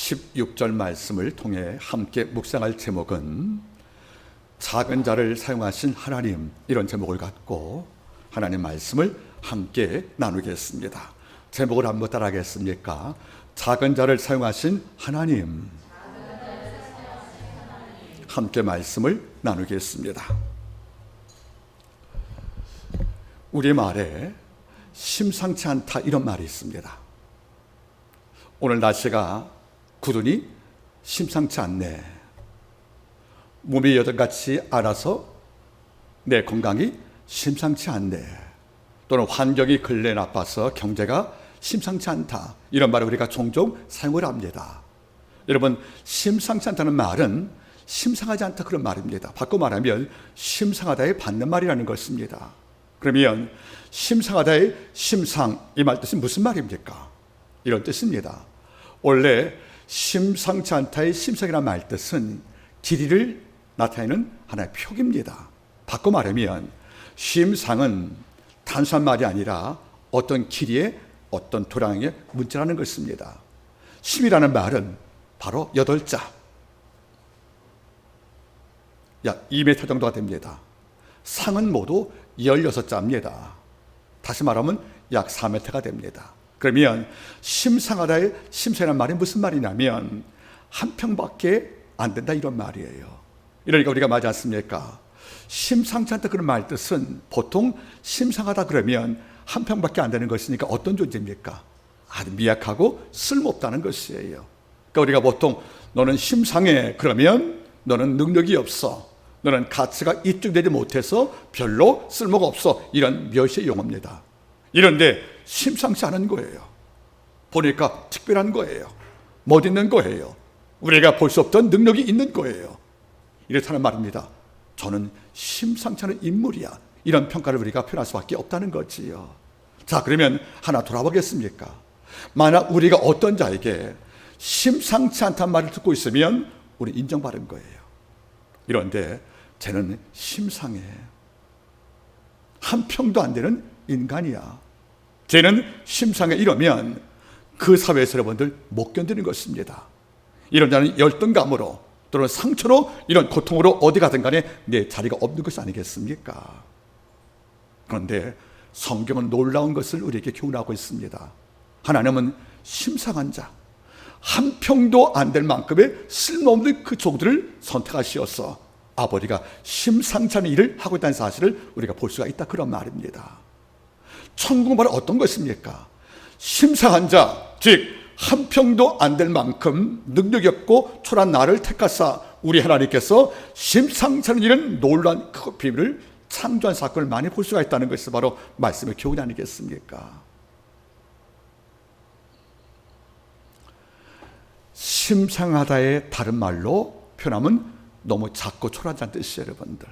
16절 말씀을 통해 함께 묵상할 제목은 작은 자를 사용하신 하나님, 이런 제목을 갖고 하나님 말씀을 함께 나누겠습니다. 제목을 한번 따라하겠습니까? 작은 자를 사용하신 하나님. 함께 말씀을 나누겠습니다. 우리말에 심상치 않다, 이런 말이 있습니다. 오늘 날씨가 구두니 심상치 않네. 몸이 여전같이 알아서 내 건강이 심상치 않네. 또는 환경이 근래 나빠서 경제가 심상치 않다, 이런 말을 우리가 종종 사용을 합니다. 여러분, 심상치 않다는 말은 심상하지 않다, 그런 말입니다. 바꿔 말하면 심상하다의 반대말이라는 것입니다. 그러면 심상하다의 심상, 이 말 뜻이 무슨 말입니까? 이런 뜻입니다. 원래 심상치 않다의 심상이라는 말 뜻은 길이를 나타내는 하나의 표기입니다. 바꿔 말하면 심상은 단순한 말이 아니라 어떤 길이의 어떤 도량의 문자라는 것입니다. 심이라는 말은 바로 8자, 약 2m 정도가 됩니다. 상은 모두 16자입니다. 다시 말하면 약 4m가 됩니다. 그러면 심상하다의 심상이라는 말이 무슨 말이냐면 한 평밖에 안 된다, 이런 말이에요. 이러니까 우리가 맞지 않습니까? 심상치 않다, 그런 말 뜻은 보통 심상하다 그러면 한 평밖에 안 되는 것이니까 어떤 존재입니까? 아주 미약하고 쓸모없다는 것이에요. 그러니까 우리가 보통 너는 심상해, 그러면 너는 능력이 없어, 너는 가치가 입증되지 못해서 별로 쓸모가 없어, 이런 멸시의 용어입니다. 이런데 심상치 않은 거예요. 보니까 특별한 거예요. 멋있는 거예요. 우리가 볼 수 없던 능력이 있는 거예요. 이렇다는 말입니다. 저는 심상치 않은 인물이야, 이런 평가를 우리가 표현할 수밖에 없다는 거지요. 자, 그러면 하나 돌아보겠습니까? 만약 우리가 어떤 자에게 심상치 않다는 말을 듣고 있으면 우리 인정받은 거예요. 이런데 쟤는 심상해, 한 평도 안 되는 인간이야, 쟤는 심상해, 이러면 그 사회에서 여러분들 못 견디는 것입니다. 이런 자는 열등감으로 또는 상처로, 이런 고통으로 어디 가든 간에 내 자리가 없는 것이 아니겠습니까? 그런데 성경은 놀라운 것을 우리에게 교훈하고 있습니다. 하나님은 심상한 자, 한 평도 안 될 만큼의 쓸모없는 그 종들을 선택하시어서 아버지가 심상치 않은 일을 하고 있다는 사실을 우리가 볼 수가 있다, 그런 말입니다. 천국은 바로 어떤 것입니까? 심상한 자, 즉 한 평도 안 될 만큼 능력이 없고 초라한 나를 택하사 우리 하나님께서 심상치 않은 일은 놀라운 그 비밀을 창조한 사건을 많이 볼 수가 있다는 것이 바로 말씀의 교훈이 아니겠습니까? 심상하다의 다른 말로 표현하면 너무 작고 초라하다는 뜻이에요, 여러분들.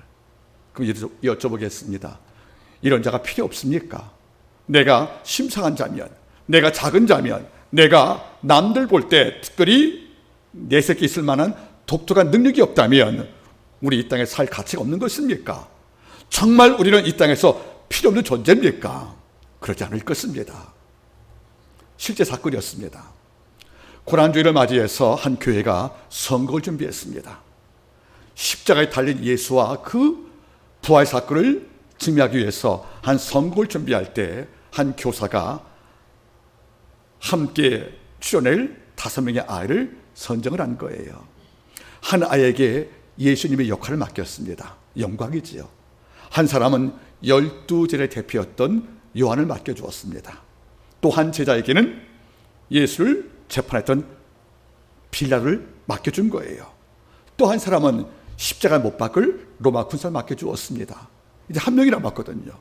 그럼 여쭤보겠습니다. 이런 자가 필요 없습니까? 내가 심상한 자면, 내가 작은 자면, 내가 남들 볼 때 특별히 내세계 있을 만한 독특한 능력이 없다면 우리 이 땅에 살 가치가 없는 것입니까? 정말 우리는 이 땅에서 필요 없는 존재입니까? 그러지 않을 것입니다. 실제 사건이었습니다. 고난주일을 맞이해서 한 교회가 선거를 준비했습니다. 십자가에 달린 예수와 그 부활 사건을 증명하기 위해서 한 선거를 준비할 때 한 교사가 함께 출연할 5명의 아이를 선정을 한 거예요. 한 아이에게 예수님의 역할을 맡겼습니다. 영광이지요. 한 사람은 12제자의 대표였던 요한을 맡겨주었습니다. 또 한 제자에게는 예수를 재판했던 빌라도를 맡겨준 거예요. 또 한 사람은 십자가 못 박을 로마 군사를 맡겨주었습니다. 이제 한 명이 남았거든요.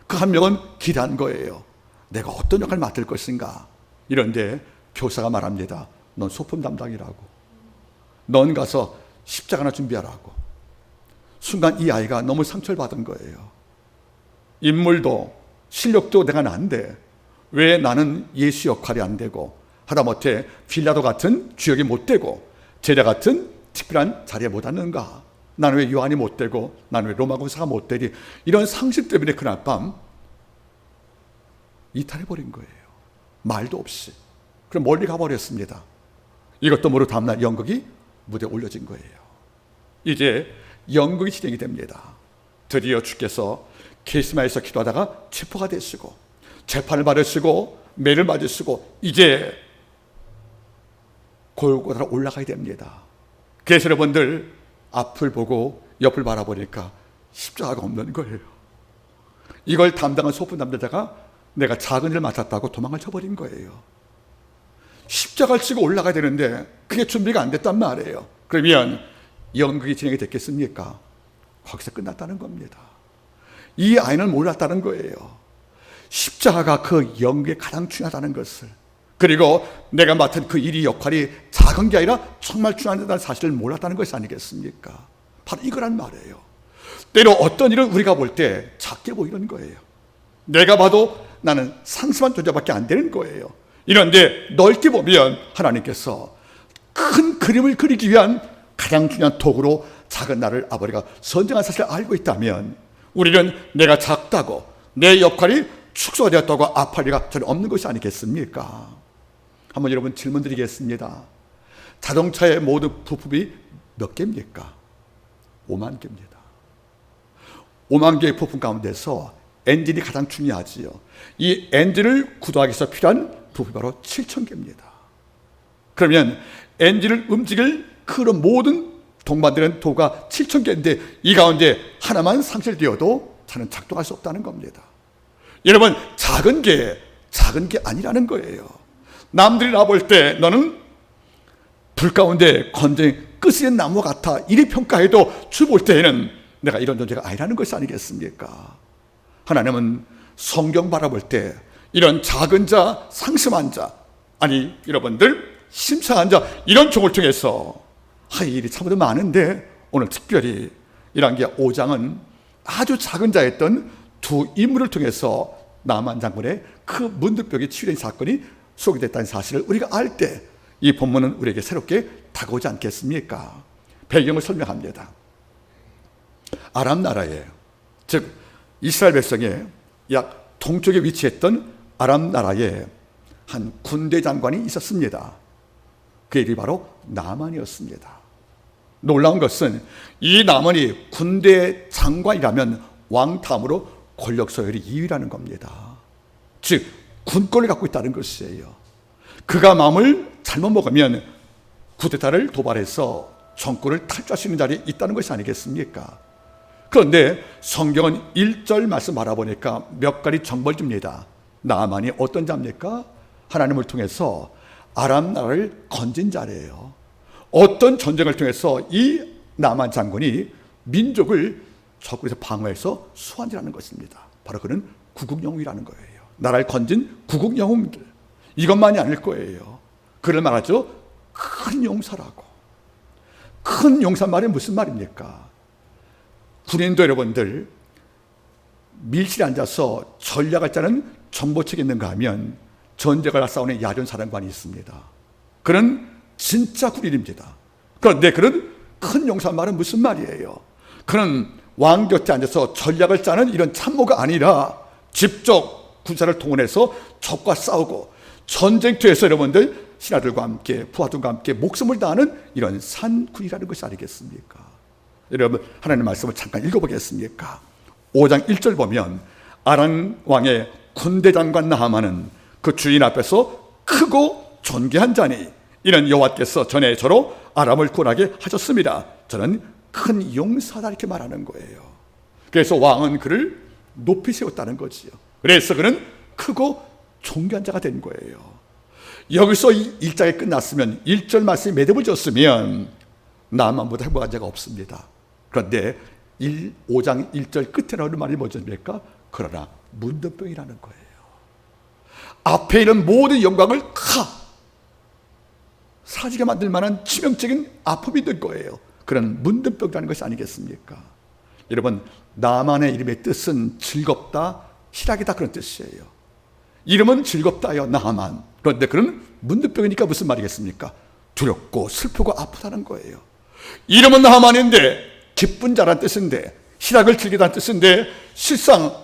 그 한 명은 기대한 거예요. 내가 어떤 역할을 맡을 것인가. 이런데 교사가 말합니다. 넌 소품 담당이라고, 넌 가서 십자가나 준비하라고. 순간 이 아이가 너무 상처를 받은 거예요. 인물도 실력도 내가 난데 왜 나는 예수 역할이 안 되고, 하다못해 빌라도 같은 주역이 못 되고 제자 같은 특별한 자리에 못 앉는가? 나는 왜 요한이 못 되고 나는 왜 로마 군사가 못 되리? 이런 상식 때문에 그날 밤 이탈해버린 거예요. 말도 없이. 그럼 멀리 가버렸습니다. 이것도 모르고 다음날 연극이 무대에 올려진 거예요. 이제 연극이 진행이 됩니다. 드디어 주께서 게시마에서 기도하다가 체포가 되시고 재판을 받으시고 매를 맞으시고 이제 골고다로 올라가야 됩니다. 그래서 여러분들 앞을 보고 옆을 바라보니까 십자가가 없는 거예요. 이걸 담당한 소품 담당자가 내가 작은 일을 맡았다고 도망을 쳐버린 거예요. 십자가를 치고 올라가야 되는데 그게 준비가 안 됐단 말이에요. 그러면 연극이 진행이 됐겠습니까? 거기서 끝났다는 겁니다. 이 아이는 몰랐다는 거예요. 십자가가 그 연극에 가장 중요하다는 것을, 그리고 내가 맡은 그 일이 역할이 작은 게 아니라 정말 중요하다는 사실을 몰랐다는 것이 아니겠습니까? 바로 이거란 말이에요. 때로 어떤 일을 우리가 볼 때 작게 보이는 거예요. 내가 봐도 나는 상심한 존재밖에 안 되는 거예요. 이런데 넓게 보면 하나님께서 큰 그림을 그리기 위한 가장 중요한 도구로 작은 나를 아버지가 선정한 사실을 알고 있다면 우리는 내가 작다고 내 역할이 축소가 되었다고 아파할 리가 전혀 없는 것이 아니겠습니까? 한번 여러분 질문 드리겠습니다. 자동차의 모든 부품이 몇 개입니까? 5만 개입니다. 5만 개의 부품 가운데서 엔진이 가장 중요하지요. 이 엔진을 구동하기 위해서 필요한 부품이 바로 7천 개입니다. 그러면 엔진을 움직일 그런 모든 동반되는 도구가 7천 개인데 이 가운데 하나만 상실되어도 차는 작동할 수 없다는 겁니다. 여러분, 작은 게 아니라는 거예요. 남들이 나볼 때 너는 불 가운데 건조히 끄스린 나무 같아 이리 평가해도 주 볼 때에는 내가 이런 존재가 아니라는 것이 아니겠습니까? 하나님은 성경 바라볼 때 이런 작은 자, 상심한 자, 아니 여러분들 심상한 자, 이런 종을 통해서 이 일이 참으로 많은데 오늘 특별히 1왕기하 5장은 아주 작은 자였던 두 인물을 통해서 나만 장군의 그 문득벽이 치유된 사건이 소개됐다는 사실을 우리가 알 때 이 본문은 우리에게 새롭게 다가오지 않겠습니까? 배경을 설명합니다. 아람 나라에, 즉 이스라엘 백성의 약 동쪽에 위치했던 아람 나라에 한 군대 장관이 있었습니다. 그 이름이 바로 나만이었습니다. 놀라운 것은 이 나만이 군대 장관이라면 왕 다음으로 권력 서열이 2위라는 겁니다. 즉 군권을 갖고 있다는 것이에요. 그가 마음을 잘못 먹으면 쿠데타를 도발해서 정권을 탈취할 수 있는 자리에 있다는 것이 아니겠습니까? 그런데 성경은 1절 말씀 바라보니까 몇 가지 정보를 줍니다. 나만이 어떤 자입니까? 하나님을 통해서 아람 나라를 건진 자래요. 어떤 전쟁을 통해서 이 나만 장군이 민족을 적군에서 방어해서 수환이라는 것입니다. 바로 그는 구국영웅이라는 거예요. 나라를 건진 구국영웅들, 이것만이 아닐 거예요. 그를 말하죠, 큰 용사라고. 큰 용사 말이 무슨 말입니까? 군인도 여러분들 밀실에 앉아서 전략을 짜는 정보책이 있는가 하면 전쟁을 싸우는 야전사령관이 있습니다. 그는 진짜 군인입니다. 그런데 그는 큰 용사 말은 무슨 말이에요? 그는 왕 곁에 앉아서 전략을 짜는 이런 참모가 아니라 직접 군사를 동원해서 적과 싸우고 전쟁터에서 여러분들 신하들과 함께 부하들과 함께 목숨을 다하는 이런 산군이라는 것이 아니겠습니까? 여러분 하나님의 말씀을 잠깐 읽어보겠습니까? 5장 1절 보면 아람 왕의 군대 장관 나하만은 그 주인 앞에서 크고 존귀한 자니 이는 여호와께서 전에 저로 아람을 구원하게 하셨습니다. 저는 큰 용사다 이렇게 말하는 거예요. 그래서 왕은 그를 높이 세웠다는 거지요. 그래서 그는 크고 존귀한 자가 된 거예요. 여기서 이 1장이 끝났으면 1절 말씀이 매듭을 졌으면 나만보다 행복한 자가 없습니다. 그런데 5장 1절 끝에 나오는 말이 뭐였습니까? 그러나 문둥병이라는 거예요. 앞에 있는 모든 영광을 사라지게 만들 만한 치명적인 아픔이 될 거예요. 그런 문둥병이라는 것이 아니겠습니까? 여러분 나만의 이름의 뜻은 즐겁다, 희락이다 그런 뜻이에요. 이름은 즐겁다요, 나만. 그런데 그는 문둥병이니까 무슨 말이겠습니까? 두렵고 슬프고 아프다는 거예요. 이름은 나만인데 기쁜 자란 뜻인데 희락을 즐기다는 뜻인데 실상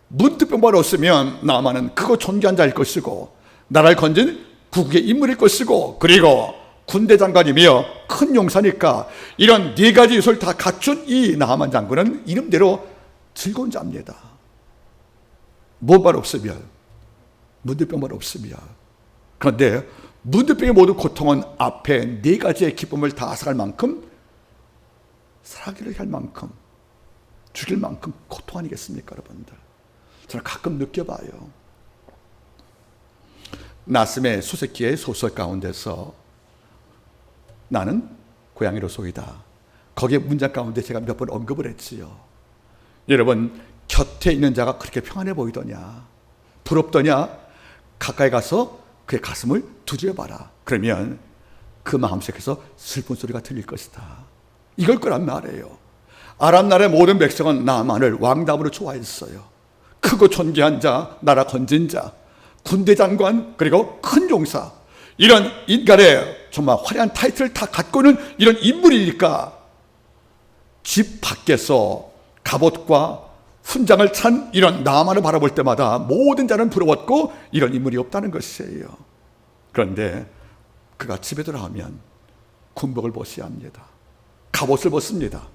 문둥병만 없으면 나만은 크고 존귀한 자일 것이고 나라를 건진 국국의 인물일 것이고 그리고 군대 장관이며 큰 용사니까 이런 네 가지 요소를 다 갖춘 이 나아만 장군은 이름대로 즐거운 자입니다. 뭐만 없으면, 문득병만 없으면. 그런데 문득병의 모든 고통은 앞에 네 가지의 기쁨을 다 앗아갈 만큼, 살아가기를 할 만큼, 죽일 만큼 고통 아니겠습니까, 여러분들? 저는 가끔 느껴봐요. 나스메 수세키의 소설 가운데서 나는 고양이로 소이다, 거기에 문장 가운데 제가 몇 번 언급을 했지요. 여러분, 곁에 있는 자가 그렇게 평안해 보이더냐, 부럽더냐, 가까이 가서 그의 가슴을 두드려봐라. 그러면 그 마음속에서 슬픈 소리가 들릴 것이다. 이걸 거란 말이에요. 아람 나라의 모든 백성은 나만을 왕답으로 좋아했어요. 크고 존귀한 자, 나라 건진 자, 군대 장관, 그리고 큰 용사, 이런 인간의 정말 화려한 타이틀을 다 갖고 있는 이런 인물이니까 집 밖에서 갑옷과 훈장을 찬 이런 나만을 바라볼 때마다 모든 자는 부러웠고 이런 인물이 없다는 것이에요. 그런데 그가 집에 들어가면 군복을 벗어야 합니다. 갑옷을 벗습니다.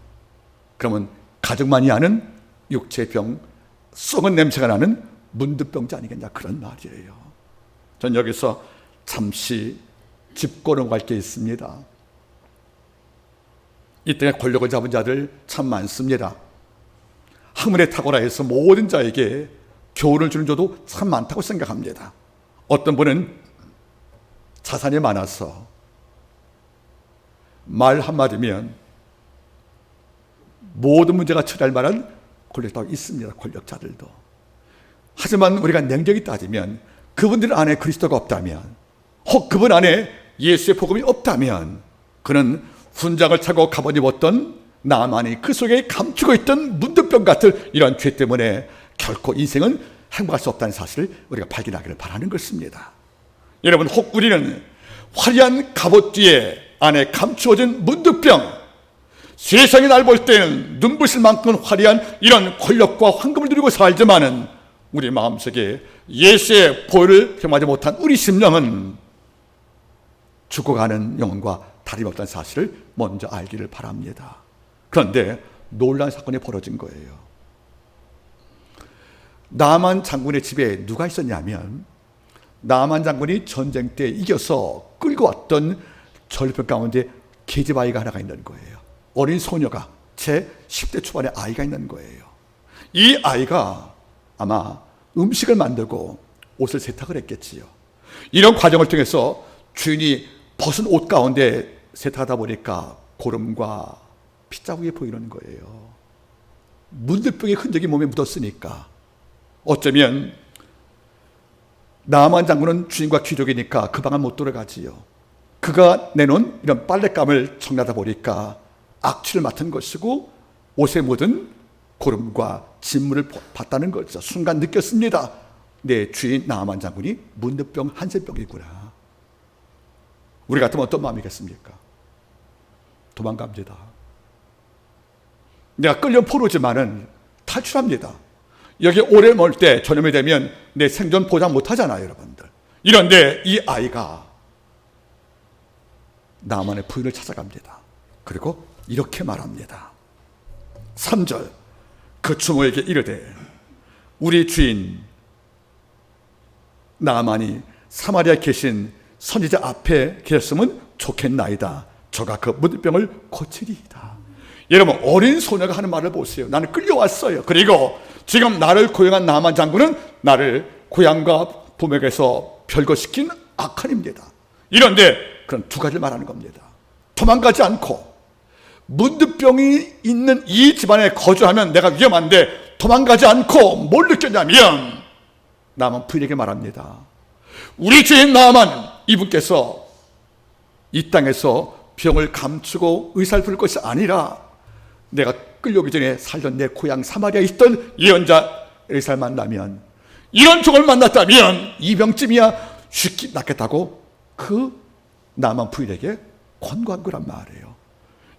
그러면 가족만이 아는 육체병, 썩은 냄새가 나는 문득병자 아니겠냐, 그런 말이에요. 전 여기서 잠시 짚고 넘어갈 게 있습니다. 이 땅에 권력을 잡은 자들 참 많습니다. 학문에 탁월하 해서 모든 자에게 교훈을 주는 자도 참 많다고 생각합니다. 어떤 분은 자산이 많아서 말 한마디면 모든 문제가 처리할 만한 권력도 있습니다. 권력자들도. 하지만 우리가 냉정히 따지면 그분들 안에 그리스도가 없다면, 혹 그분 안에 예수의 복음이 없다면, 그는 훈장을 차고 갑옷 입었던 나만이 그 속에 감추고 있던 문득병 같은 이런 죄 때문에 결코 인생은 행복할 수 없다는 사실을 우리가 발견하기를 바라는 것입니다. 여러분, 혹 우리는 화려한 갑옷 뒤에 안에 감추어진 문득병, 세상이 날 볼 때는 눈부실 만큼 화려한 이런 권력과 황금을 누리고 살지만은 우리 마음속에 예수의 보혈을 경험하지 못한 우리 심령은 죽어가는 영혼과 다름없다는 사실을 먼저 알기를 바랍니다. 그런데 놀라운 사건이 벌어진 거예요. 나만 장군의 집에 누가 있었냐면, 나만 장군이 전쟁 때 이겨서 끌고 왔던 전리품 가운데 계집아이가 하나가 있는 거예요. 어린 소녀가, 제 10대 초반의 아이가 있는 거예요. 이 아이가 아마 음식을 만들고 옷을 세탁을 했겠지요. 이런 과정을 통해서 주인이 벗은 옷 가운데 세탁하다 보니까 고름과 핏자국이 보이는 거예요. 문득병의 흔적이 몸에 묻었으니까 어쩌면 나만 장군은 주인과 귀족이니까 그 방을 못 들어가지요. 그가 내놓은 이런 빨랫감을 정리하다 보니까 악취를 맡은 것이고 옷에 묻은 고름과 진물을 봤다는 거죠. 순간 느꼈습니다. 내 주인 나만 장군이 문득병 한센병이구나. 우리 같으면 어떤 마음이겠습니까? 도망갑니다. 내가 끌려 포로지만은 탈출합니다. 여기 오래 멀 때 저녁이 되면 내 생존 보장 못하잖아요, 여러분들. 이런데 이 아이가 나만의 부인을 찾아갑니다. 그리고 이렇게 말합니다. 3절, 그 주모에게 이르되 우리 주인 나만이 사마리아에 계신 선지자 앞에 계셨으면 좋겠나이다. 저가 그 문득병을 고치리이다. 여러분, 어린 소녀가 하는 말을 보세요. 나는 끌려왔어요. 그리고 지금 나를 고용한 나만 장군은 나를 고향과 부모에게서 별거시킨 악한입니다. 이런데 그런 두 가지를 말하는 겁니다. 도망가지 않고 문득병이 있는 이 집안에 거주하면 내가 위험한데 도망가지 않고 뭘 느꼈냐면 나만 부인에게 말합니다. 우리 주인 나만 이분께서 이 땅에서 병을 감추고 의사를 부를 것이 아니라 내가 끌려오기 전에 살던 내 고향 사마리아에 있던 예언자 의사를 만나면, 이런 종을 만났다면 이 병쯤이야 쉽게 낫겠다고 그 나만 부인에게 권고한 거란 말이에요.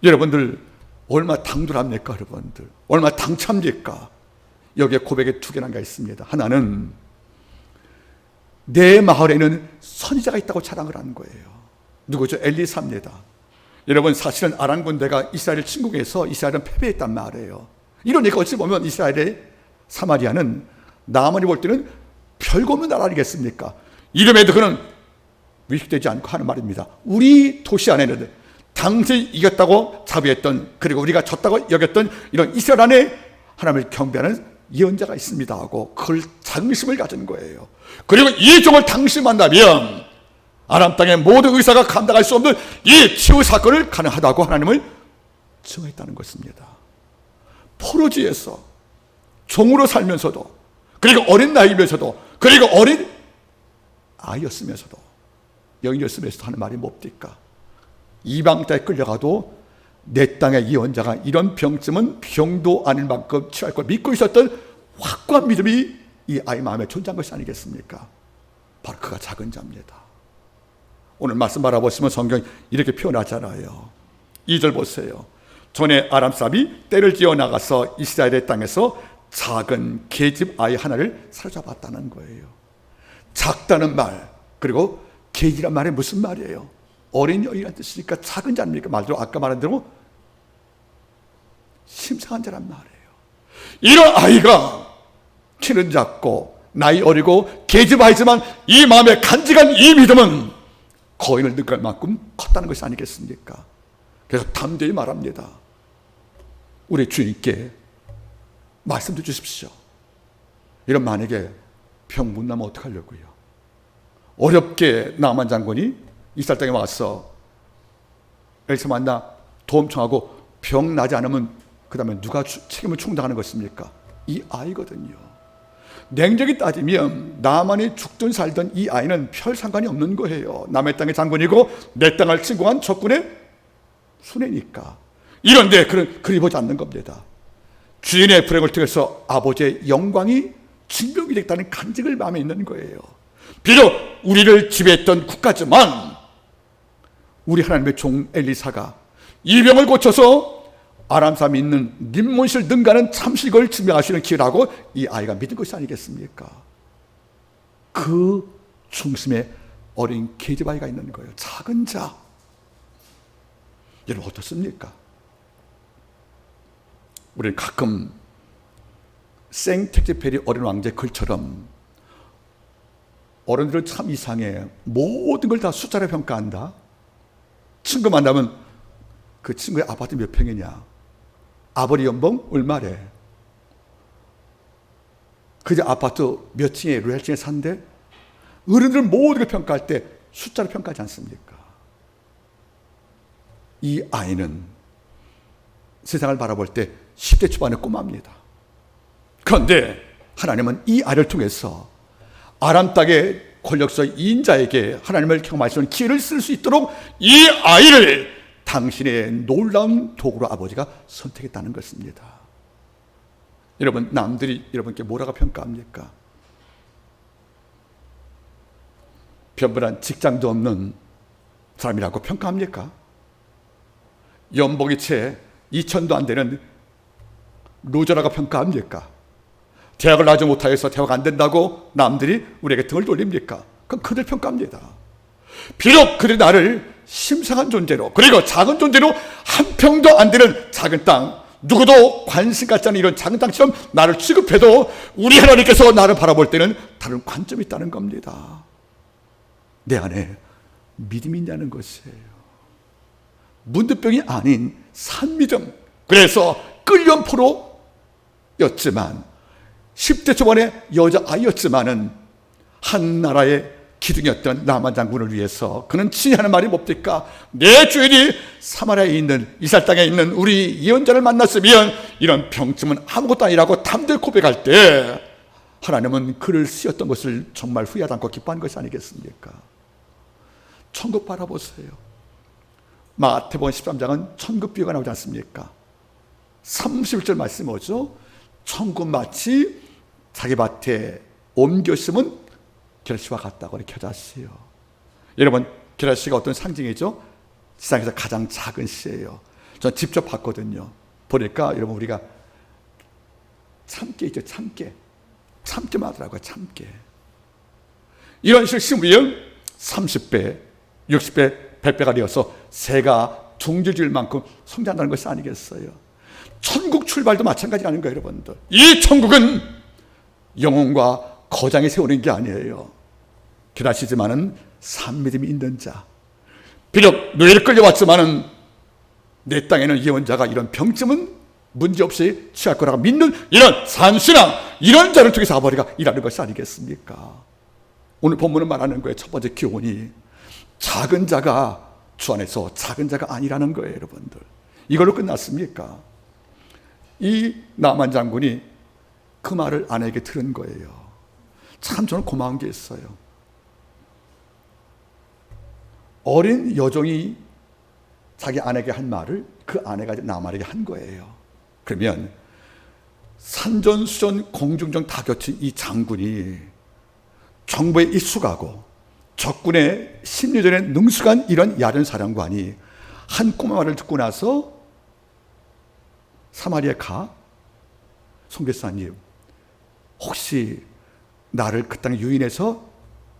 여러분들 얼마나 당돌합니까? 여러분들 얼마나 당찹니까? 여기에 고백에 두 개나 있습니다. 하나는 내 마을에는 선지자가 있다고 자랑을 하는 거예요. 누구죠? 엘리사입니다. 여러분, 사실은 아람 군대가 이스라엘을 침공해서 이스라엘은 패배했단 말이에요. 이러니까 어찌 보면 이스라엘의 사마리아는 나만이 볼 때는 별거 없는 나라 아니겠습니까? 이름에도 그는 위축되지 않고 하는 말입니다. 우리 도시 안에는 당시 이겼다고 자부했던, 그리고 우리가 졌다고 여겼던 이런 이스라엘 안에 하나님을 경배하는 예언자가 있습니다 하고 그걸 자긍심을 가진 거예요. 그리고 이 종을 당시 만나면 아람 땅의 모든 의사가 감당할 수 없는 이 치유 사건을 가능하다고 하나님을 증언했다는 것입니다. 포로지에서 종으로 살면서도, 그리고 어린 나이면서도, 그리고 어린 아이였으면서도, 여인이었으면서도 하는 말이 뭡니까? 이방 땅에 끌려가도 내 땅의 예언자가 이런 병쯤은 병도 아닐 만큼 취할 걸 믿고 있었던 확고한 믿음이 이 아이 마음에 존재한 것이 아니겠습니까? 바로 그가 작은 자입니다. 오늘 말씀 바라보시면 성경 이렇게 표현하잖아요. 2절 보세요. 전에 아람 사람이 떼를 지어 나가서 이스라엘의 땅에서 작은 계집 아이 하나를 사로잡았다는 거예요. 작다는 말, 그리고 계집이란 말이 무슨 말이에요? 어린 여인이라는 뜻이니까 작은 자입니까? 말대로 아까 말한 대로 심상한 자란 말이에요. 이런 아이가 키는 작고 나이 어리고 계집 아이지만 이 마음에 간직한 이 믿음은 거인을 능가할 만큼 컸다는 것이 아니겠습니까? 그래서 담대히 말합니다. 우리 주님께 말씀도 주십시오. 이런 만약에 병 못 나면 어떡하려고요? 어렵게 나만 장군이 이스라엘 땅에 와서 엘사 만나 도움 청하고 병 나지 않으면 그 다음에 누가 책임을 충당하는 것입니까? 이 아이거든요. 냉정히 따지면 나만이 죽든 살든 이 아이는 별 상관이 없는 거예요. 남의 땅의 장군이고 내 땅을 침공한 적군의 수뇌니까. 이런데 그리 보지 않는 겁니다. 주인의 불행을 통해서 아버지의 영광이 증명이 됐다는 간직을 마음에 있는 거예요. 비록 우리를 지배했던 국가지만 우리 하나님의 종 엘리사가 이 병을 고쳐서 아람 사람이 있는 림몬실 능가는 참식을 증명하시는 기회라고 이 아이가 믿은 것이 아니겠습니까? 그 중심에 어린 계집 아이가 있는 거예요. 작은 자. 여러분 어떻습니까? 우리는 가끔 생텍쥐페리 어린 왕자의 글처럼 어른들은 참 이상해. 모든 걸 다 숫자로 평가한다. 친구 만나면 그 친구의 아파트 몇 평이냐, 아버지 연봉 얼마래, 그저 아파트 몇 층에 로얄층에 산대. 어른들은 모든 걸 평가할 때 숫자로 평가하지 않습니까? 이 아이는 세상을 바라볼 때 10대 초반의 꼬마입니다. 그런데 하나님은 이 아이를 통해서 아람 땅의 권력서 인자에게 하나님을 경험하시는 기회를 쓸 수 있도록 이 아이를 당신의 놀라운 도구로 아버지가 선택했다는 것입니다. 여러분, 남들이 여러분께 뭐라고 평가합니까? 변변한 직장도 없는 사람이라고 평가합니까? 연봉이 채 2천도 안 되는 루저라고 평가합니까? 대학을 나오지 못하여서 대학 안 된다고 남들이 우리에게 등을 돌립니까? 그건 그들 평가입니다. 비록 그들이 나를 심상한 존재로, 그리고 작은 존재로 한 평도 안 되는 작은 땅, 누구도 관심 갖지 않는 이런 작은 땅처럼 나를 취급해도 우리 하나님께서 나를 바라볼 때는 다른 관점이 있다는 겁니다. 내 안에 믿음이 있냐는 것이에요. 문득병이 아닌 산믿음. 그래서 끌려온 포로였지만 10대 초반의 여자아이였지만은 한 나라의 기둥이었던 나만 장군을 위해서 그는 친히 하는 말이 뭡니까? 내 주인이 사마리아에 있는 이스라엘 땅에 있는 우리 예언자를 만났으면 이런 병쯤은 아무것도 아니라고 담대히 고백할 때 하나님은 그를 쓰였던 것을 정말 후회하지 않고 기뻐한 것이 아니겠습니까? 천국 바라보세요. 마태복음 13장은 천국 비유가 나오지 않습니까? 31절 말씀이 뭐죠? 천국 마치 자기 밭에 옮겨 심은 결실과 같다고 이렇게 켜졌어요. 여러분, 결실씨가 어떤 상징이죠? 세상에서 가장 작은 씨예요. 전 직접 봤거든요. 보니까 여러분, 우리가 참깨 있죠? 참깨만 하더라고요. 참깨. 이런 식으로 심으면 30배, 60배, 100배가 되어서 새가 둥지 지을 만큼 성장한다는 것이 아니겠어요? 천국 출발도 마찬가지라는 거예요, 여러분들. 이 천국은 영혼과 거장이 세우는 게 아니에요. 기다시지만은 산 믿음이 있는 자, 비록 노예를 끌려왔지만은 내 땅에는 예언자가 이런 병쯤은 문제없이 취할 거라고 믿는 이런 산신앙, 이런 자를 통해서 아버지가 일하는 것이 아니겠습니까? 오늘 본문은 말하는 거예요. 첫 번째 교훈이 작은 자가 주 안에서 작은 자가 아니라는 거예요, 여러분들. 이걸로 끝났습니까? 이 나만 장군이 그 말을 아내에게 들은 거예요. 참 저는 고마운 게 있어요. 어린 여종이 자기 아내에게 한 말을 그 아내가 나만에게 한 거예요. 그러면 산전수전 공중전 다 겹친 이 장군이 정보에 익숙하고 적군의 심리전에 능숙한 이런 야전 사령관이 한 꼬마 말을 듣고 나서 사마리아에 가, 송교사님 혹시 나를 그 땅에 유인해서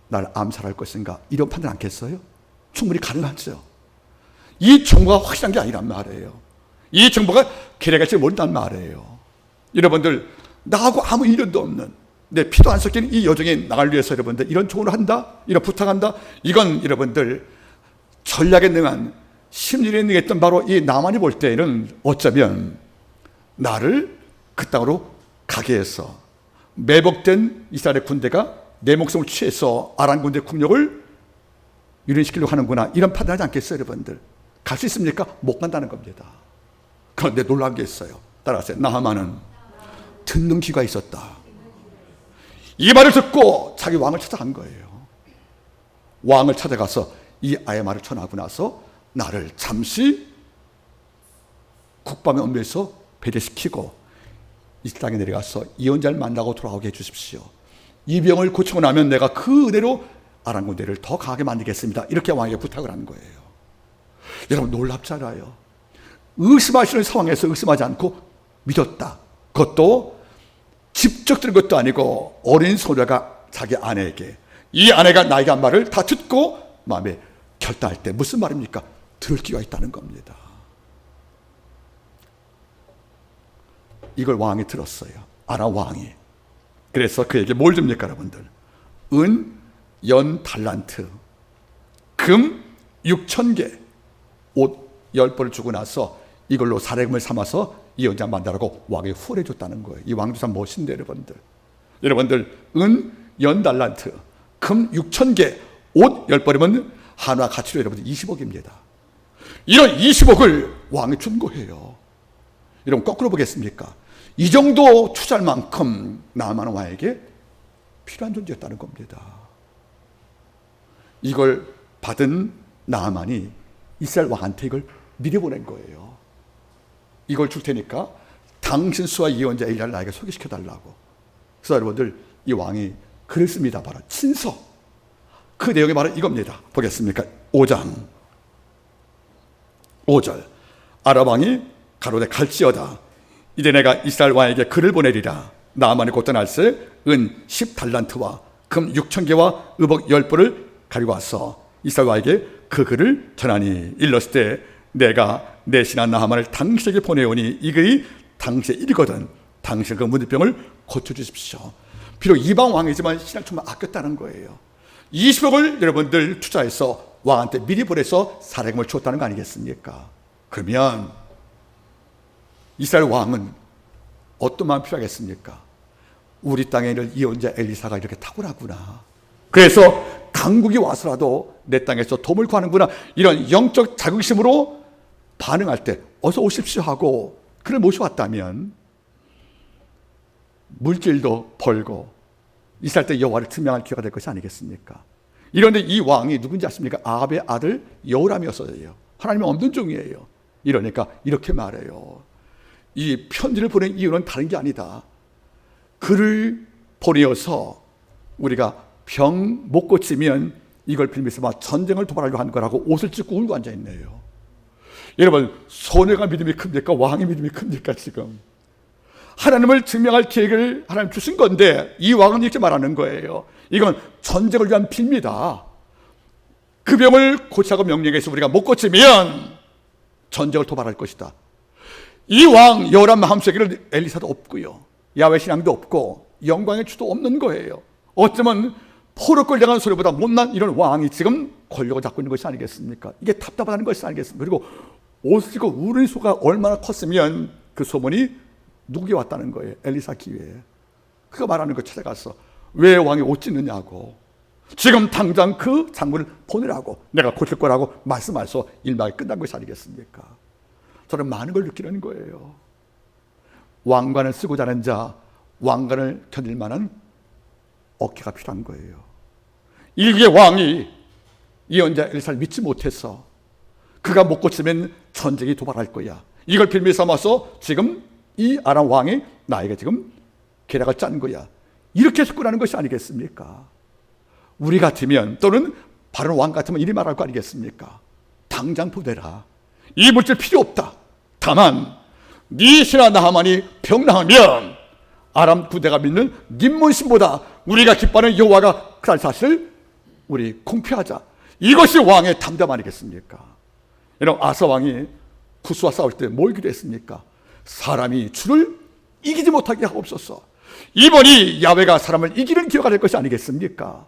나를 암살할 것인가, 이런 판단 않겠어요? 충분히 가능하죠. 이 정보가 확실한 게 아니란 말이에요. 이 정보가 계략할지 모른단 말이에요. 여러분들, 나하고 아무 인연도 없는, 내 피도 안 섞이는 이 여종이 나를 위해서 여러분들 이런 조언을 한다, 이런 부탁한다, 이건 여러분들 전략에 능한, 심리에 능했던 바로 이 나만이 볼 때는 어쩌면 나를 그 땅으로 가게 해서 매복된 이스라엘의 군대가 내 목숨을 취해서 아람 군대 국력을 유린시키려고 하는구나, 이런 판단하지 않겠어요, 여러분들? 갈 수 있습니까? 못 간다는 겁니다. 그런데 놀라운 게 있어요. 따라가세요. 나하만은 듣는 귀가 있었다. 이 말을 듣고 자기 왕을 찾아간 거예요. 왕을 찾아가서 이 아이의 말을 전하고 나서 나를 잠시 국방의 업무에서 배제시키고 이 땅에 내려가서 예언자를 만나고 돌아오게 해주십시오. 이 병을 고치고 나면 내가 그 은혜로 아람 군대를 더 강하게 만들겠습니다. 이렇게 왕에게 부탁을 한 거예요. 여러분, 놀랍잖아요. 의심하시는 상황에서 의심하지 않고 믿었다. 그것도 직접 들은 것도 아니고 어린 소녀가 자기 아내에게, 이 아내가 나에게 한 말을 다 듣고 마음에 결단할 때 무슨 말입니까? 들을 기회가 있다는 겁니다. 이걸 왕이 들었어요. 아람 왕이. 그래서 그에게 뭘 줍니까, 여러분들? 은, 연, 달란트, 금 6,000개, 옷 10벌을 주고 나서 이걸로 사례금을 삼아서 예언자 만나라고 왕이 후원해 줬다는 거예요. 이 왕도 참 멋있는데, 여러분들. 여러분들, 은, 연, 달란트, 금 6,000개, 옷 10벌이면 한화 가치로 여러분들 20억입니다. 이런 20억을 왕이 준 거예요. 여러분, 거꾸로 보겠습니까? 이 정도 투자할 만큼 나아만 왕에게 필요한 존재였다는 겁니다. 이걸 받은 나아만이 이스라엘 왕한테 이걸 미리 보낸 거예요. 이걸 줄 테니까 당신 수와 예언자 엘리야를 나에게 소개시켜달라고. 그래서 여러분들, 이 왕이 글을 씁니다. 바로 친서. 그 내용이 바로 이겁니다. 보겠습니까? 5장 5절. 아람 왕이 가로되 갈지어다. 이제 내가 이스라엘 왕에게 글을 보내리라. 나아만이 곧다 날새 은 10달란트와 금 6,000개와 의복 10벌을 가지고 와서 이스라엘 왕에게 그 글을 전하니, 일렀을 때 내가 내 신하 나아만을 당신에게 보내오니 이 글이 당신의 일이거든 당신 그 문제병을 고쳐주십시오. 비록 이방 왕이지만 신하를 정말 아꼈다는 거예요. 20억을 여러분들 투자해서 왕한테 미리 보내서 사례금을 줬다는 거 아니겠습니까? 그러면 이스라엘 왕은 어떤 마음이 필요하겠습니까? 우리 땅에 있는 예언자 엘리사가 이렇게 탁월하구나. 그래서 강국이 와서라도 내 땅에서 도움을 구하는구나. 이런 영적 자긍심으로 반응할 때 어서 오십시오 하고 그를 모셔왔다면 물질도 벌고 이스라엘 때 여호와를 증명할 기회가 될 것이 아니겠습니까? 이런데 이 왕이 누군지 아십니까? 아합의 아들 여호람이었어요. 하나님의 없는 종이에요. 이러니까 이렇게 말해요. 이 편지를 보낸 이유는 다른 게 아니다. 그를 보내어서 우리가 병 못 고치면 이걸 빌미삼아 전쟁을 도발하려고 한 거라고 옷을 찢고 울고 앉아있네요. 여러분, 소녀가 믿음이 큽니까? 왕의 믿음이 큽니까? 지금 하나님을 증명할 계획을 하나님 주신 건데 이 왕은 이렇게 말하는 거예요. 이건 전쟁을 위한 빌미다. 그 병을 고치라고 명령해서 우리가 못 고치면 전쟁을 도발할 것이다. 이 왕 여호람 마음속에는 엘리사도 없고요, 야훼 신앙도 없고 영광의 주도 없는 거예요. 어쩌면 포로 끌려가는 소리보다 못난 이런 왕이 지금 권력을 잡고 있는 것이 아니겠습니까? 이게 답답하다는 것이 아니겠습니까? 그리고 오스고 우는 소가 얼마나 컸으면 그 소문이 누구에게 왔다는 거예요? 엘리사 기회에. 그가 말하는 거 찾아가서 왜 왕이 옷 찢느냐고, 지금 당장 그 장군을 보내라고, 내가 고칠 거라고 말씀하셔서 일막이 끝난 것이 아니겠습니까? 저는 많은 걸 느끼는 거예요. 왕관을 쓰고 자는 자, 왕관을 견딜 만한 어깨가 필요한 거예요. 일개 왕이 예언자 엘리사를 믿지 못해서 그가 못 고치면 전쟁이 도발할 거야, 이걸 빌미 삼아서 지금 이 아람 왕이 나에게 지금 계략을 짠 거야, 이렇게 접근하는 것이 아니겠습니까? 우리 같으면, 또는 바로 왕 같으면 이리 말할 거 아니겠습니까? 당장 보내라, 이 물질 필요 없다. 다만 네 신하 나하만이 병나하면 아람 부대가 믿는 님문신보다 우리가 기뻐하는 여호와가 그날 사실을 우리 공표하자. 이것이 왕의 담담 아니겠습니까? 여러분, 아사 왕이 구스와 싸울 때 뭘 기도했습니까? 사람이 주를 이기지 못하게 하옵소서. 이번이 야훼가 사람을 이기는 기회가 될 것이 아니겠습니까?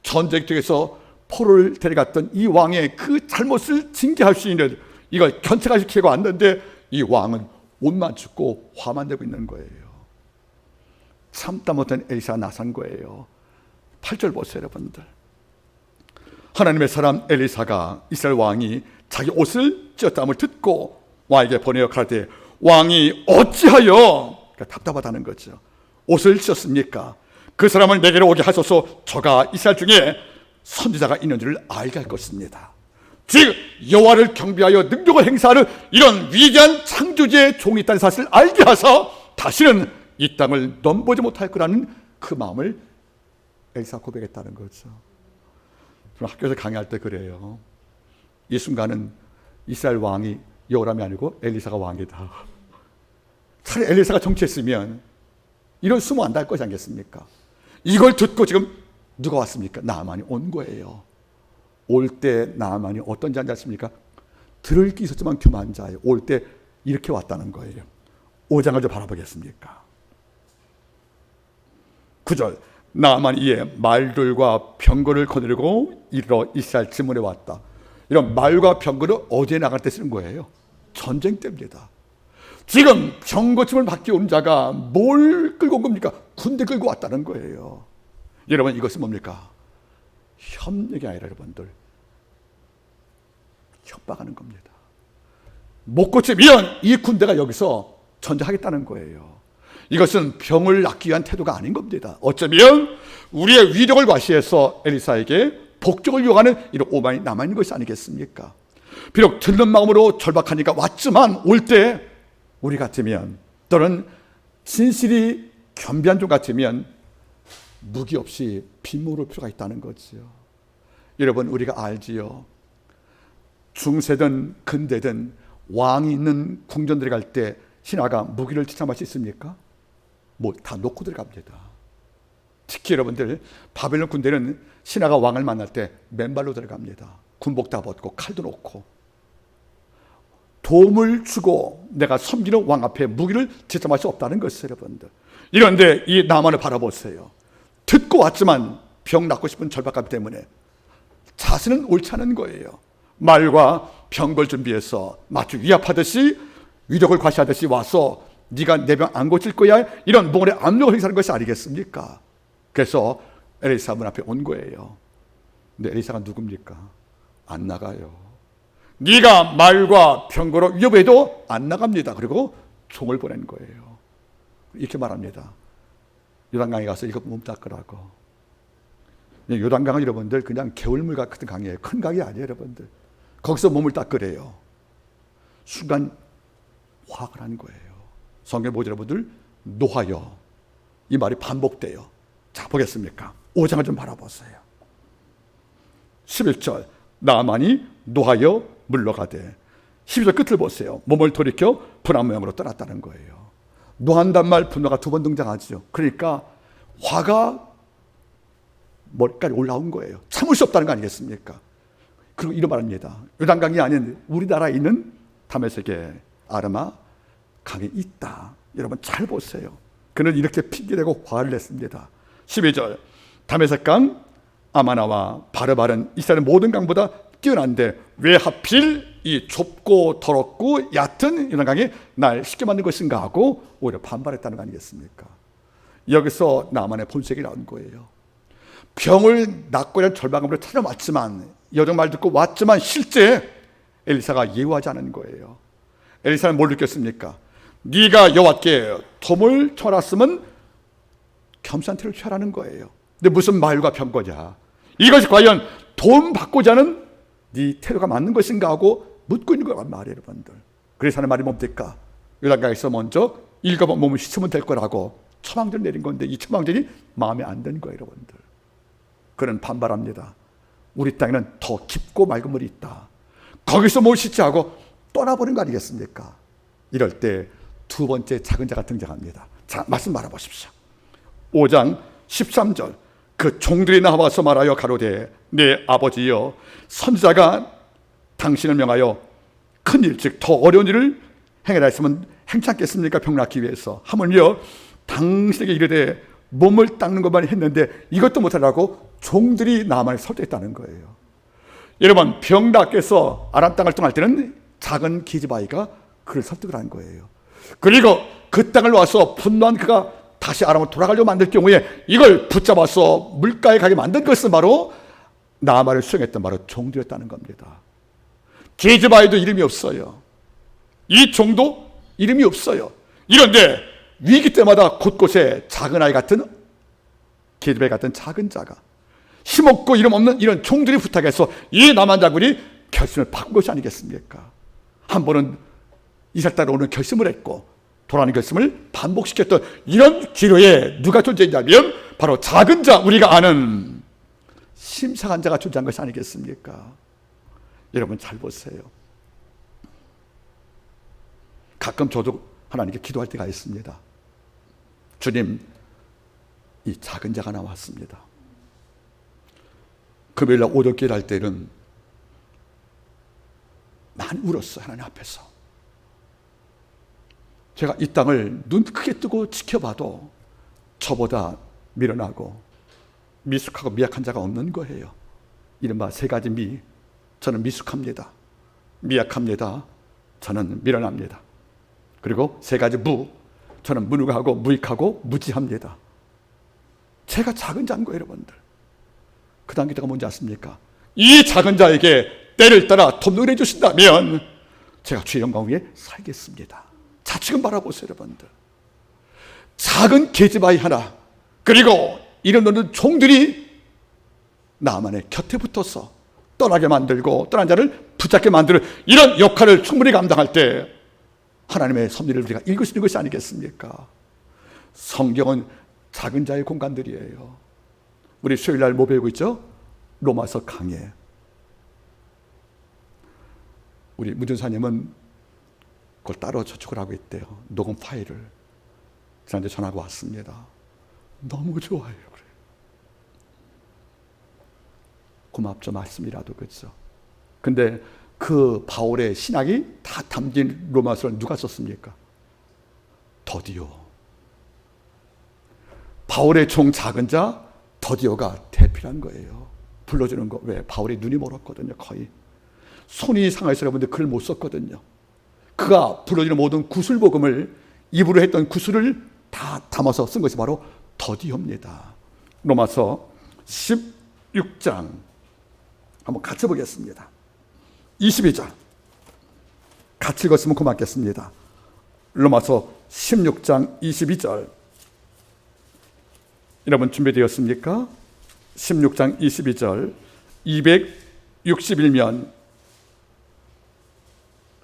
전쟁터에서 포로를 데려갔던 이 왕의 그 잘못을 징계할 수 있는, 이걸 견책하실 기회가 왔는데 이 왕은 옷만 춥고 화만 내고 있는 거예요. 참다 못한 엘리사가 나선 거예요. 8절 보세요, 여러분들. 하나님의 사람 엘리사가 이스라엘 왕이 자기 옷을 찢었다함을 듣고 왕에게 보내어 가라되, 왕이 어찌하여, 그러니까 답답하다는 거죠, 옷을 찢었습니까? 그 사람을 내게로 오게 하소서. 저가 이스라엘 중에 선지자가 있는 줄을 알게 할 것입니다. 즉 여호와를 경배하여 능력을 행사하는 이런 위대한 창조주의 종이 있다는 사실을 알게 하사 다시는 이 땅을 넘보지 못할 거라는 그 마음을 엘리사가 고백했다는 거죠. 저는 학교에서 강의할 때 그래요. 이 순간은 이스라엘 왕이 여호람이 아니고 엘리사가 왕이다. 차라리 엘리사가 정치했으면 이런 수모 안 달 것이 아니겠습니까? 이걸 듣고 지금 누가 왔습니까? 나아만이 온 거예요. 올 때 나아만이 어떤 자인지 아십니까? 들을 게 있었지만 교만한 자예요. 올 때 이렇게 왔다는 거예요. 5장을 좀 바라보겠습니까? 9절. 나아만이 이에 말들과 병거를 거느리고 이르러 이스라엘 지문에 왔다. 이런 말과 병거를 어디에 나갈 때 쓰는 거예요? 전쟁 때입니다. 지금 병거침을 받기 온 자가 뭘 끌고 온 겁니까? 군대 끌고 왔다는 거예요. 여러분, 이것은 뭡니까? 협력이 아니라 여러분들 협박하는 겁니다. 못 고치면 이 군대가 여기서 전쟁하겠다는 거예요. 이것은 병을 낫기 위한 태도가 아닌 겁니다. 어쩌면 우리의 위력을 과시해서 엘리사에게 복종을 요하는 이런 오만이 남아있는 것이 아니겠습니까? 비록 듣는 마음으로 절박하니까 왔지만 올 때 우리 같으면, 또는 진실이 겸비한 종 같으면 무기 없이 빈모를 필요가 있다는 거죠. 여러분, 우리가 알지요. 중세든 근대든 왕이 있는 궁전 들어갈 때 신하가 무기를 지참할 수 있습니까? 뭐 다 놓고 들어갑니다. 특히 여러분들, 바벨론 군대는 신하가 왕을 만날 때 맨발로 들어갑니다. 군복 다 벗고 칼도 놓고. 도움을 주고 내가 섬기는 왕 앞에 무기를 지참할 수 없다는 것이에요, 여러분들. 이런데 이 나만을 바라보세요. 듣고 왔지만 병 낫고 싶은 절박감 때문에 자신은 옳지 않은 거예요. 말과 병걸 준비해서 마치 위압하듯이, 위력을 과시하듯이 와서 네가 내 병 안 고칠 거야, 이런 몽골의 압력을 행사하는 것이 아니겠습니까? 그래서 엘리사 문 앞에 온 거예요. 근데 엘리사가 누굽니까? 안 나가요. 네가 말과 병거로 위협해도 안 나갑니다. 그리고 총을 보낸 거예요. 이렇게 말합니다. 요단강에 가서 이거 몸 닦으라고. 요단강은 여러분들 그냥 개울물 같은 강이에요. 큰 강이 아니에요, 여러분들. 거기서 몸을 닦으래요. 순간 화가 난 거예요. 성경 보죠, 여러분들. 노하여. 이 말이 반복돼요. 자, 보겠습니까? 5장을 좀 바라보세요. 11절. 나아만이 노하여 물러가되. 12절 끝을 보세요. 몸을 돌이켜 분한 모양으로 떠났다는 거예요. 노한단 말, 분노가 2번 등장하죠. 그러니까 화가 머리까지 올라온 거예요. 참을 수 없다는 거 아니겠습니까? 그리고 이런 말합니다. 요단강이 아닌 우리나라에 있는 다메섹에 아르마 강이 있다. 여러분 잘 보세요. 그는 이렇게 핑계대고 화를 냈습니다. 12절 다메섹 강 아마나와 바르바른 이스라엘 모든 강보다 뛰어난데 왜 하필 이 좁고 더럽고 얕은 이런 강에 날 쉽게 만든 것인가 하고 오히려 반발했다는 거 아니겠습니까? 여기서 나만의 본색이 나온 거예요. 병을 낫고 이런 절망감으로 찾아왔지만 여정 말 듣고 왔지만 실제 엘리사가 예우하지 않은 거예요. 엘리사는 뭘 느꼈습니까? 네가 여호와께 덤을 쳐놨으면 겸손한 태를 취하라는 거예요. 근데 무슨 말과 병거냐? 이것이 과연 돈 받고자 하는 네 태도가 맞는 것인가 하고 묻고 있는 거란 말이에요, 여러분들. 그래서 하는 말이 뭡니까? 요단강에서 먼저 일곱 번 몸을 씻으면 될 거라고 처방전 내린 건데 이 처방전이 마음에 안 드는 거예요, 여러분들. 그는 반발합니다. 우리 땅에는 더 깊고 맑은 물이 있다. 거기서 뭘 씻지 하고 떠나버린 거 아니겠습니까? 이럴 때 두 번째 작은 자가 등장합니다. 자, 말씀 말아보십시오. 5장 13절 그 종들이 나와서 말하여 가로되 내 아버지여 선지자가 당신을 명하여 큰일 즉 더 어려운 일을 행하라 했으면 행치 않겠습니까? 병 낫기 위해서 하물며 당신에게 이르되 몸을 닦는 것만 했는데 이것도 못하라고 종들이 나만을 설득했다는 거예요. 여러분 병 낫게 해서 아람 땅을 떠날 때는 작은 기즈바이가 그를 설득을 한 거예요. 그리고 그 땅을 와서 분노한 그가 다시 아람으로 돌아가려고 만들 경우에 이걸 붙잡아서 물가에 가게 만든 것은 바로 나만을 수행했던 바로 종들이었다는 겁니다. 기즈바이도 이름이 없어요. 이 종도 이름이 없어요. 이런데 위기 때마다 곳곳에 작은 아이 같은 기즈바이 같은 작은 자가 힘없고 이름 없는 이런 종들이 부탁해서 이 남한 장군이 결심을 바꾼 것이 아니겠습니까? 한 번은 이스라엘 땅으로 오는 결심을 했고 돌아오는 결심을 반복시켰던 이런 기로에 누가 존재했냐면 바로 작은 자, 우리가 아는 심상한 자가 존재한 것이 아니겠습니까? 여러분 잘 보세요. 가끔 저도 하나님께 기도할 때가 있습니다. 주님, 이 작은 자가 나왔습니다. 금요일날 오돌길 할 때는 많이 울었어요. 하나님 앞에서. 제가 이 땅을 눈 크게 뜨고 지켜봐도 저보다 미련하고 미숙하고 미약한 자가 없는 거예요. 이른바 세 가지 미. 저는 미숙합니다. 미약합니다. 저는 미련합니다. 그리고 세 가지 무. 저는 무능하고 무익하고 무지합니다. 제가 작은 자인 거예요, 여러분들. 그 다음 기도가 뭔지 아십니까? 이 작은 자에게 때를 따라 돕는 해 주신다면 제가 주의 영광 위에 살겠습니다. 자, 지금 바라보세요, 여러분들. 작은 계집아이 하나, 그리고 이름 없는 종들이 나만의 곁에 붙어서 떠나게 만들고 떠난 자를 붙잡게 만드는 이런 역할을 충분히 감당할 때 하나님의 섭리를 우리가 읽을 수 있는 것이 아니겠습니까? 성경은 작은 자의 공간들이에요. 우리 수요일날 뭐 배우고 있죠? 로마서 강해. 우리 문전사님은 그걸 따로 저축을 하고 있대요. 녹음 파일을. 지난주에 전화가 왔습니다. 너무 좋아요. 그래. 고맙죠. 말씀이라도. 그렇죠. 근데 그 바울의 신학이 다 담긴 로마서를 누가 썼습니까? 더디오. 바울의 종 작은 자 더디오가 대필한 거예요. 불러주는 거. 왜? 바울이 눈이 멀었거든요. 거의. 손이 상해서 여러분들 글을 못 썼거든요. 그가 불러주는 모든 구술복음을 입으로 했던 구술을 다 담아서 쓴 것이 바로 더디오입니다. 로마서 16장 한번 같이 보겠습니다. 22절 같이 읽었으면 고맙겠습니다. 로마서 16장 22절 여러분 준비되었습니까? 16장 22절 261면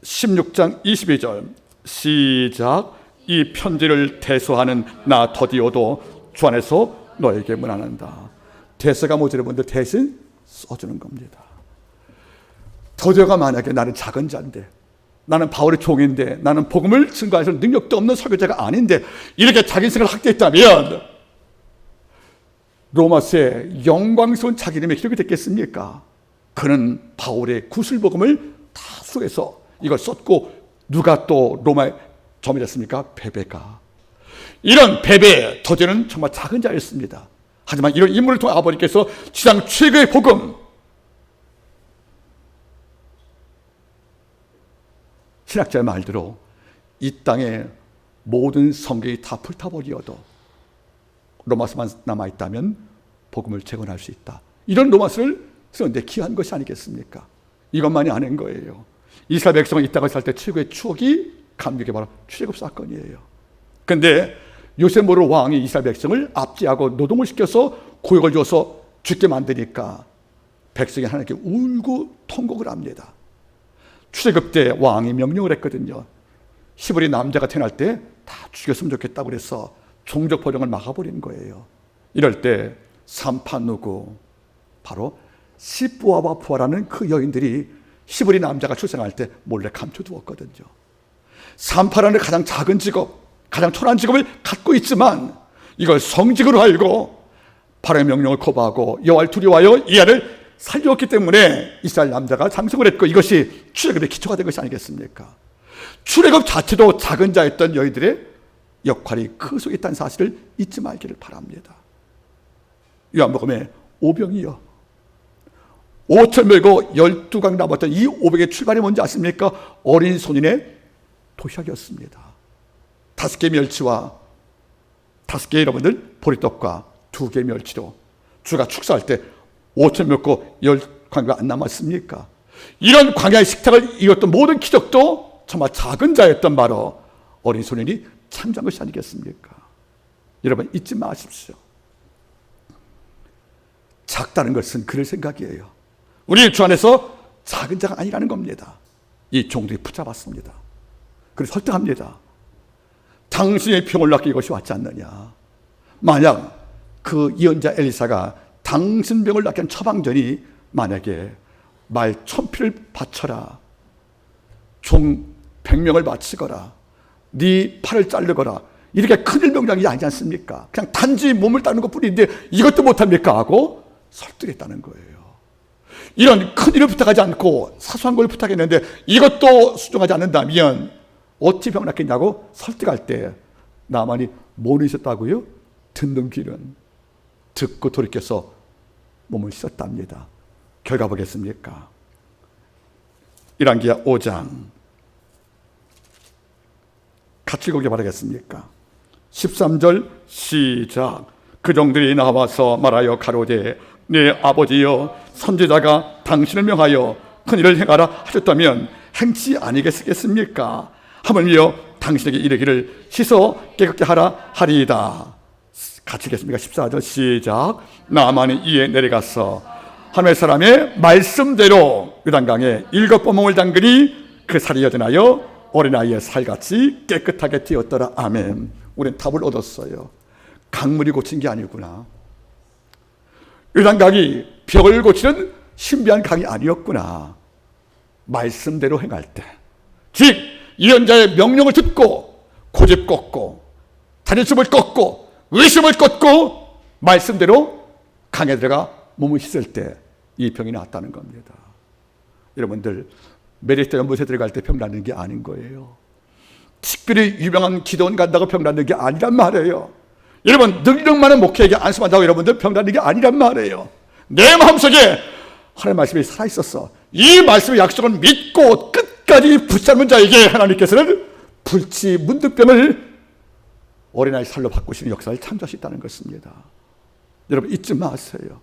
16장 22절 시작. 이 편지를 대서하는 나 더디오도 주 안에서 너에게 문안한다. 대서가 뭐지 여러분들? 대신 써주는 겁니다. 더디오가 만약에 나는 작은 자인데 나는 바울의 종인데 나는 복음을 증거해서 능력도 없는 설교자가 아닌데 이렇게 자기 인생을 확대했다면 로마서의 영광스러운 자기 이름의 기록이 됐겠습니까? 그는 바울의 구슬복음을 다 수해서 이걸 썼고, 누가 또 로마에 점이랬습니까? 베베가. 이런 베베 저자는 정말 작은 자였습니다. 하지만 이런 인물을 통해 아버지께서 지상 최고의 복음, 신학자의 말대로 이 땅에 모든 성경이 다 불타버리어도 로마서만 남아있다면 복음을 재건할 수 있다. 이런 로마서를 쓰는데 귀한 것이 아니겠습니까? 이것만이 아닌 거예요. 이스라엘 백성은 이 땅을 살 때 최고의 추억이 감격이 바로 출애굽 사건이에요. 그런데 요세모르 왕이 이스라엘 백성을 압제하고 노동을 시켜서 고역을 줘서 죽게 만드니까 백성이 하나님께 울고 통곡을 합니다. 출애굽 때 왕이 명령을 했거든요. 히브리 남자가 태어날 때 다 죽였으면 좋겠다고 그래서 종족 포용을 막아버린 거예요. 이럴 때 삼파누구, 바로 시부아와 부아라는 그 여인들이 히브리 남자가 출생할 때 몰래 감춰두었거든요. 삼파라는 가장 작은 직업, 가장 초라한 직업을 갖고 있지만 이걸 성직으로 알고 바로의 명령을 거부하고 여호와를 두려워하여 이 아이를 살려왔기 때문에 이스라엘 남자가 장성을 했고, 이것이 출애굽의 기초가 된 것이 아니겠습니까? 출애굽 자체도 작은 자였던 여인들의 역할이 그 속에 있다는 사실을 잊지 말기를 바랍니다. 요한복음에 오병이요, 5천 mel고 12강 남았던 이 500의 출발이 뭔지 아십니까? 어린 소년의 도시락이었습니다. 5개 멸치와 5개 여러분들 보리떡과 2개 멸치로 주가 축사할 때 5천 먹고 10광가 안 남았습니까? 이런 광야의 식탁을 이뤘던 모든 기적도 정말 작은 자였던 바로 어린 소년이 창조한 것이 아니겠습니까? 여러분 잊지 마십시오. 작다는 것은 그럴 생각이에요. 우리 주 안에서 작은 자가 아니라는 겁니다. 이 종들이 붙잡았습니다. 그래서 설득합니다. 당신의 병을 낫게 이것이 왔지 않느냐. 만약 그 예언자 엘리사가 당신 병을 낫게 한 처방전이 만약에 말 1000피를 바쳐라, 종 100명을 바치거라, 네 팔을 자르거라, 이렇게 큰일 명령이 아니지 않습니까? 그냥 단지 몸을 따는 것뿐인데 이것도 못합니까? 하고 설득했다는 거예요. 이런 큰일을 부탁하지 않고 사소한 걸 부탁했는데 이것도 수정하지 않는다면 어찌 병을 낫겠냐고 설득할 때 나만이 뭐를 있었다고요? 듣는 귀는 듣고 돌이켜서 몸을 씻었답니다. 결과 보겠습니까? 열왕기하 5장 같이 읽어보기 바라겠습니까? 13절 시작. 그 종들이 나와서 말하여 가로되 네 아버지여 선지자가 당신을 명하여 큰일을 행하라 하셨다면 행치 아니겠습니까? 하물며 당신에게 이르기를 씻어 깨끗게 하라 하리이다. 같이 읽겠습니까? 14절 시작. 나아만이 이에 내려가서 하나님의 사람의 말씀대로 요단강에 7번몸을 담그니 그 살이 여전하여 어린아이의 살같이 깨끗하게 되었더라. 아멘. 우리는 답을 얻었어요. 강물이 고친 게 아니구나. 요단강이 벽을 고치는 신비한 강이 아니었구나. 말씀대로 행할 때, 즉 예언자의 명령을 듣고 고집 꺾고 자존심을 꺾고 의심을 꺾고 말씀대로 강에 들어가 몸을 씻을 때 이 병이 나았다는 겁니다. 여러분들 메리트 연못에 들어갈 때 병 낫는 게 아닌 거예요. 특별히 유명한 기도원 간다고 병 낫는 게 아니란 말이에요. 여러분 능력 많은 목회에게 안수한다고 여러분들 병 낫는 게 아니란 말이에요. 내 마음속에 하나님의 말씀이 살아있었어. 이 말씀의 약속을 믿고 끝까지 붙잡는 자에게 하나님께서는 불치 문득병을 어린아이 살로 바꾸시는 역사를 창조할 수 있다는 것입니다. 여러분 잊지 마세요.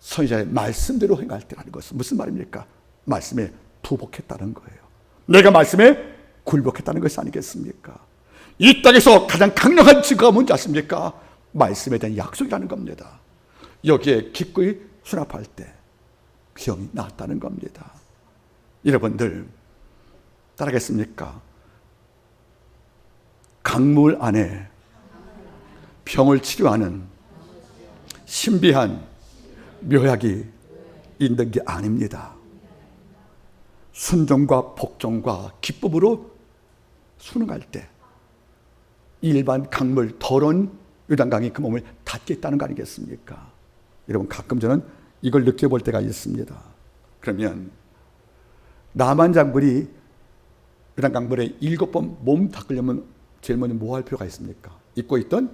선지자의 말씀대로 행할 때라는 것은 무슨 말입니까? 말씀에 부복했다는 거예요. 내가 말씀에 굴복했다는 것이 아니겠습니까? 이 땅에서 가장 강력한 증거가 뭔지 아십니까? 말씀에 대한 약속이라는 겁니다. 여기에 기꺼이 수납할 때 병이 나았다는 겁니다. 여러분들 따라하겠습니까? 강물 안에 병을 치료하는 신비한 묘약이 있는 게 아닙니다. 순종과 복종과 기쁨으로 순응할 때 일반 강물, 더러운 요단강이 그 몸을 닿게 있다는 거 아니겠습니까? 여러분 가끔 저는 이걸 느껴볼 때가 있습니다. 그러면 나만 장군이 요단강물에 7번 몸 닦으려면 제일 먼저 뭐 할 필요가 있습니까? 입고 있던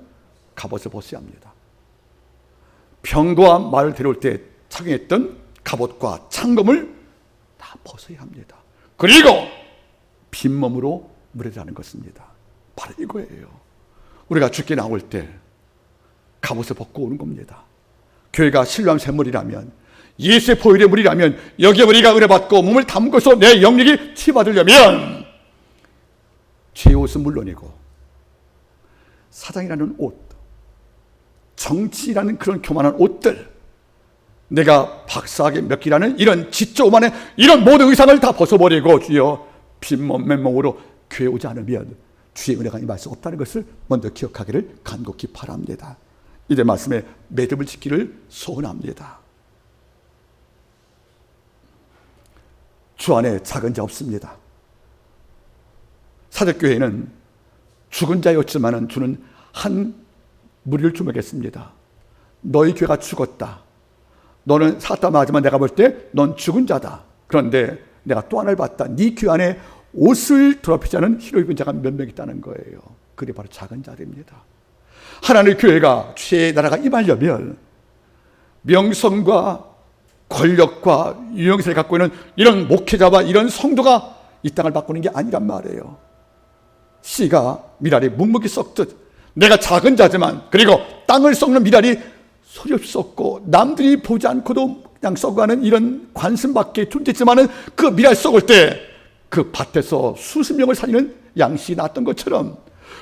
갑옷을 벗어야 합니다. 병거와 말을 데려올 때 착용했던 갑옷과 창검을 다 벗어야 합니다. 그리고 빈몸으로 물에 들어가는 것입니다. 바로 이거예요. 우리가 죽게 나올 때 갑옷을 벗고 오는 겁니다. 교회가 신령한 샘물이라면, 예수의 보혈의 물이라면, 여기에 우리가 은혜받고 몸을 담고서 내 영역이 치유받으려면 죄의 옷은 물론이고 사장이라는 옷, 정치라는 그런 교만한 옷들, 내가 박사학의 몇 기라는 이런 지조만의 이런 모든 의상을 다 벗어버리고 주여 빈몸 맨몸으로 교회 오지 않으면 주의 은혜가 임할 수 없다는 것을 먼저 기억하기를 간곡히 바랍니다. 이제 말씀에 매듭을 짓기를 소원합니다. 주 안에 작은 자 없습니다. 사적교회는 죽은 자였지만 주는 한 무리를 주목했습니다. 너희 교회가 죽었다. 너는 사탄 맞으면 내가 볼 때 넌 죽은 자다. 그런데 내가 또 하나를 봤다. 네 교회 안에 옷을 더럽히지 않은 흰 옷 입은 자가 몇 명 있다는 거예요. 그게 바로 작은 자들입니다. 하나님의 교회가 주의 나라가 임하려면 명성과 권력과 유명세를 갖고 있는 이런 목회자와 이런 성도가 이 땅을 바꾸는 게 아니란 말이에요. 씨가 미랄이 묵묵히 썩듯 내가 작은 자지만, 그리고 땅을 썩는 미랄이 소리 없이 썩고 남들이 보지 않고도 그냥 썩어가는 이런 관심밖에 존재지만은 그 미랄 썩을 때 그 밭에서 수십 명을 살리는 양식이 났던 것처럼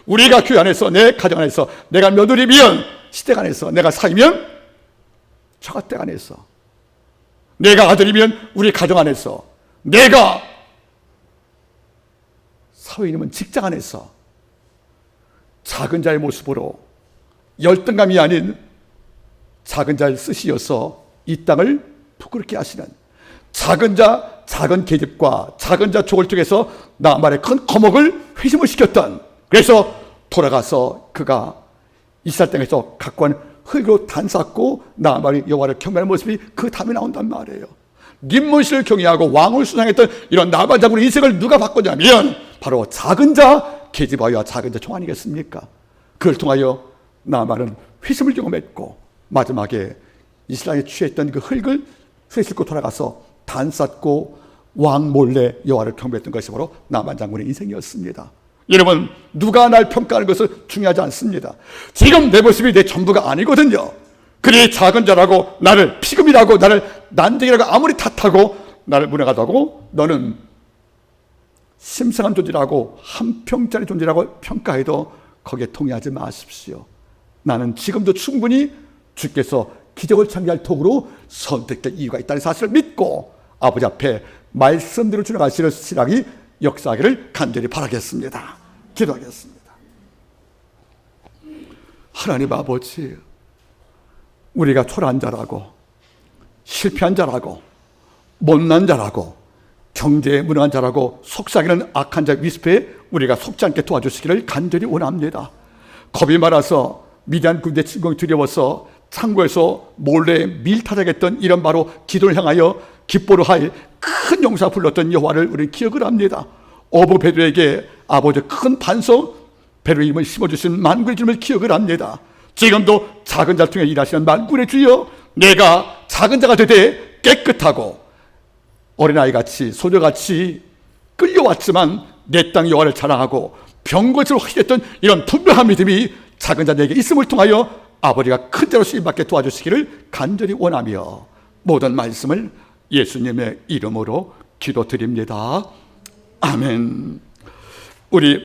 우리가 교회 안에서, 내 가정 안에서, 내가 며느리면 시댁 안에서, 내가 사이면 처가댁 안에서, 내가 아들이면 우리 가정 안에서, 내가 사회인이면 직장 안에서 작은 자의 모습으로 열등감이 아닌 작은 자를 쓰시어서 이 땅을 부끄럽게 하시는 작은 자, 작은 계집과 작은 자 족을 통해서 나만의 큰 거목을 회심을 시켰던, 그래서 돌아가서 그가 이스라엘 땅에서 갖고 온 흙으로 단 쌓고 나만의 여호와를 경배하는 모습이 그 다음에 나온단 말이에요. 님문신을 경외하고 왕을 수상했던 이런 나만 장군의 인생을 누가 바꾸냐면 바로 작은 자 계집아와 작은 자 종 아니겠습니까? 그걸 통하여 나만은 회심을 경험했고 마지막에 이스라엘에 취했던 그 흙을 쇠 싣고 돌아가서 단 쌓고 왕 몰래 여호와를 경배했던 것이 바로 나만 장군의 인생이었습니다. 여러분, 누가 날 평가하는 것은 중요하지 않습니다. 지금 내 모습이 내 전부가 아니거든요. 그래 작은 자라고 나를 피금이라고 나를 난쟁이라고 아무리 탓하고 나를 무능하다고 너는 심상한 존재라고 한 평짜리 존재라고 평가해도 거기에 동의하지 마십시오. 나는 지금도 충분히 주께서 기적을 창조할 통으로 선택될 이유가 있다는 사실을 믿고 아버지 앞에 말씀대로 주나가시는 신앙이 역사하기를 간절히 바라겠습니다. 기도하겠습니다. 하나님 아버지, 우리가 초라한 자라고 실패한 자라고 못난 자라고 경제에 무능한 자라고 속삭이는 악한 자 위습에 우리가 속지 않게 도와주시기를 간절히 원합니다. 겁이 많아서 미디안 군대 침공이 두려워서 창고에서 몰래 밀타작했던 이런 바로 기도를 향하여 기뻐로 할 큰 용사 불렀던 여호와를 우리는 기억을 합니다. 어부 베드로에게 아버지 큰 반석 베드로의 이름을 심어주신 만군의 주님을 기억을 합니다. 지금도 작은 자를 통해 일하시는 만군의 주여, 내가 작은 자가 되되 깨끗하고 어린아이같이 소녀같이 끌려왔지만 내 땅 여호와를 자랑하고 병고에서 확실했던 이런 분명한 믿음이 작은 자들에게 있음을 통하여 아버지가 큰 자로 쓰임받게 도와주시기를 간절히 원하며 모든 말씀을 예수님의 이름으로 기도드립니다. 아멘. 우리